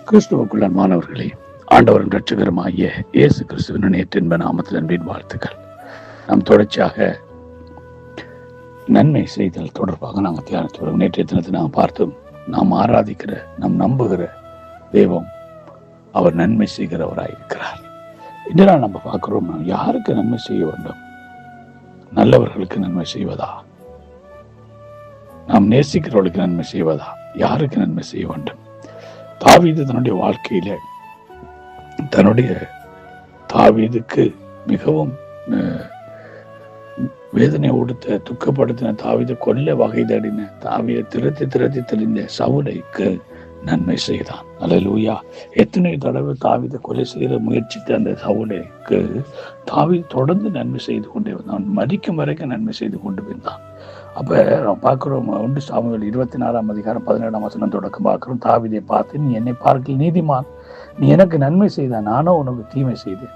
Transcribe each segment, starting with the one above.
கிறிஸ்துவுக்குள்ள மாணவர்களே, ஆண்டவரின் இரட்சகருமாகிய இயேசு கிறிஸ்துவின் நேற்றின்ப நாமத்தில் அன்பின் வாழ்த்துக்கள். நாம் தொடர்ச்சியாக நன்மை செய்தல் தொடர்பாக நாங்கள் தியானித்து வரோம். நேற்றைய தினத்தை நாம் பார்த்தோம். நாம் ஆராதிக்கிற, நாம் நம்புகிற தெய்வம் அவர் நன்மை செய்கிறவராயிருக்கிறார். இதனால் நம்ம பார்க்கிறோம், நாம் யாருக்கு நன்மை செய்ய வேண்டும்? நல்லவர்களுக்கு நன்மை செய்வதா? நாம் நேசிக்கிறவர்களுக்கு நன்மை செய்வதா? யாருக்கு நன்மை செய்ய வேண்டும்? தாவீது தன்னுடைய வாழ்க்கையில தாவீதுக்கு மிகவும் வேதனை கொடுத்த, துக்கப்படுத்தின, தாவீதை கொல்ல வகை தேடின, தாவீதை திரத்தி தெரிந்த சவுலுக்கு நன்மை செய்தான். அல்லேலூயா. எத்தனை தடவை தாவீதை கொலை செய்ய முயற்சித்த அந்த சவுலுக்கு தாவீது தொடர்ந்து நன்மை செய்து கொண்டே வந்தான். மரிக்கும் வரைக்கும் நன்மை செய்து கொண்டு வந்தான். அப்ப பார்க்கிறோம், 1 சாமுவேல் 24 அதிகாரம் 17 தொடக்கம் பார்க்கிறோம். தாவீதை பார்த்து, நீ என்னை பார்க்க நீதிமான், நீ எனக்கு நன்மை செய்த, நானோ உனக்கு தீமை செய்தேன்.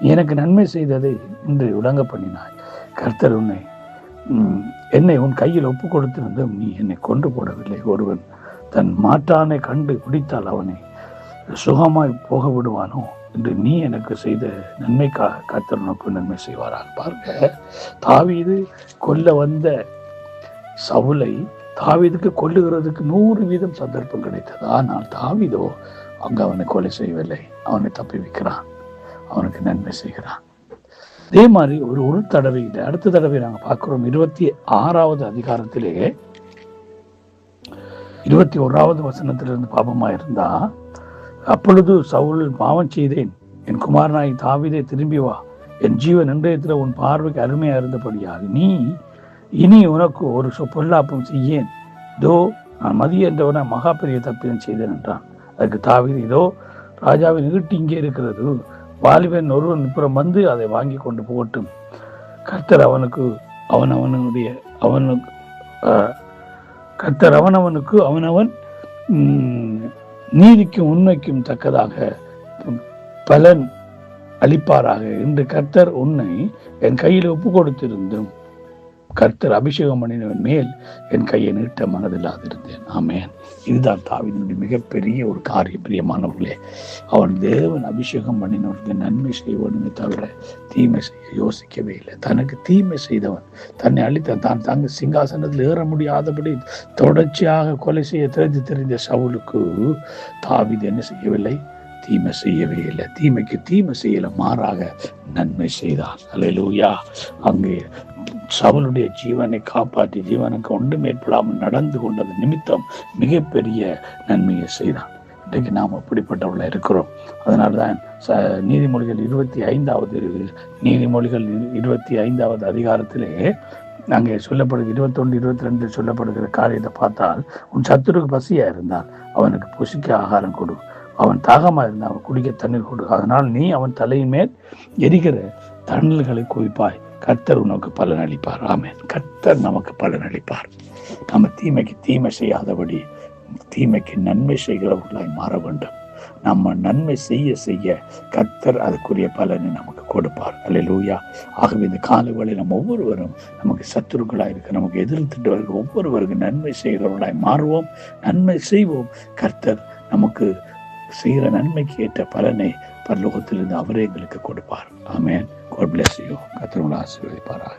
நீ எனக்கு நன்மை செய்ததை இன்று விளங்க பண்ணினாய். கர்த்தர் என்னை உன் கையில் ஒப்பு கொடுத்திருந்தும் நீ என்னை கொண்டு போடவில்லை. ஒருவன் தன் மாற்றானை கண்டு பிடித்தால் அவனை சுகமாய் போக விடுவானோ என்று நீ எனக்கு செய்த நன்மைக்காக கர்த்தர் உனக்கு நன்மை செய்வாராக. பாருங்க, தாவீது கொல்ல வந்த சவுலை தாவீதுக்கு கொல்லுகிறதுக்கு 100% சந்தர்ப்பம் கிடைத்தது. ஆனால் தாவீதோ அங்கு அவனை கொலை செய்யவில்லை, அவனை தப்பி வைக்கிறான், அவனுக்கு நன்மை செய்கிறான். அதே மாதிரி ஒரு தடவை இல்லை, அடுத்த தடவை நாங்கள் பார்க்கிறோம். 26வது அதிகாரத்திலே 21வது வசனத்திலிருந்து பாபமா இருந்தா, அப்பொழுது சவுல், பாவம் செய்தேன், என் குமாரனாய் தாவீதே திரும்பி வா, என் ஜீவன் இன்றையத்தில் உன் பார்வைக்கு அருமையா இருந்தபடியாக நீ இனி உனக்கு ஒரு பொல்லாப்பம் செய்யேன். இதோ நான் மதிய என்றவன மகா பெரிய தப்பிதம் செய்தேன் என்றான். அதுக்கு தாவீது, இதோ ராஜாவின் ஈட்டி இங்கே இருக்கிறது, வாலிபன் ஒருவன் புறம் வந்து அதை வாங்கி கொண்டு போகட்டும். கர்த்தர் அவனவன் நீதிக்கும் உண்மைக்கும் தக்கதாக பலன் அளிப்பாராக. இன்று கர்த்தர் உன்னை என் கையில் ஒப்பு கொடுத்திருந்தும் கர்த்தர் அபிஷேகம் பண்ணினவன் மேல் என் கையை நீட்ட மனதில்லாதிருந்தேன். ஆமென். இதுதான் தாவீதினுடைய மிகப்பெரிய ஒரு காரியம். பிரியமானவர்களே, அவன் தேவன் அபிஷேகம் பண்ணினவருக்கு நன்மை செய்வனுமே தவிர தீமை செய்ய யோசிக்கவே இல்லை. தனக்கு தீமை செய்தவன், தன்னை அழித்தான், தான் தங்க சிங்காசனத்தில் ஏற முடியாதபடி தொடர்ச்சியாக கொலை செய்ய தெரிந்த சவுலுக்கு தாவீது என்ன செய்யவில்லை? தீமை செய்யவே இல்லை. தீமைக்கு தீமை செய்யல, மாறாக நன்மை செய்தான். அல்லேலூயா. அங்கே சவுலுடைய ஜீவனை காப்பாற்றி, ஜீவனுக்கு ஒன்றும் ஏற்படாமல் நடந்து கொண்டது நிமித்தம் மிகப்பெரிய நன்மையை செய்தான். இன்றைக்கு நாம் அப்படிப்பட்டவர்களாக இருக்கிறோம். அதனால்தான் நீதிமொழிகள் 25வது அதிகாரத்திலே அங்கே சொல்லப்படுது, 21, 22 சொல்லப்படுகிற காரியத்தை பார்த்தால், உன் சத்துருக்கு பசியா இருந்தால் அவனுக்கு புசிக்க ஆகாரம் கொடு, அவன் தாகமா இருந்தால் அவன் குடிக்க தண்ணீர் கொடு, அதனால் நீ அவன் தலையின் மேல் எரிகிற தண்ணல்களை குவிப்பாய், கர்த்தர் உனக்கு பலன் அளிப்பார். ஆமென். கர்த்தர் நமக்கு பலன் அளிப்பார். நம்ம தீமைக்கு தீமை செய்யாதபடி தீமைக்கு நன்மை செய்கிறவர்களாய் மாற வேண்டும். நம்ம நன்மை செய்ய செய்ய கர்த்தர் அதுக்குரிய பலனை நமக்கு கொடுப்பார். அல்லேலூயா. ஆகவே இந்த காலவேளை நம்ம ஒவ்வொருவரும் நமக்கு சத்துருக்களாய் இருக்க, நமக்கு எதிர்த்துட்டு வருகிற ஒவ்வொருவருக்கும் நன்மை செய்கிறவர்களாய் மாறுவோம், நன்மை செய்வோம். கர்த்தர் நமக்கு செய்கிற நன்மைக்கு ஏற்ற பலனை பரலோகத்திலிருந்து அவரே எங்களுக்கு கொடுப்பார். ஆமென். God bless you. கர்த்தர் உங்களை ஆசீர்வதிப்பாராக.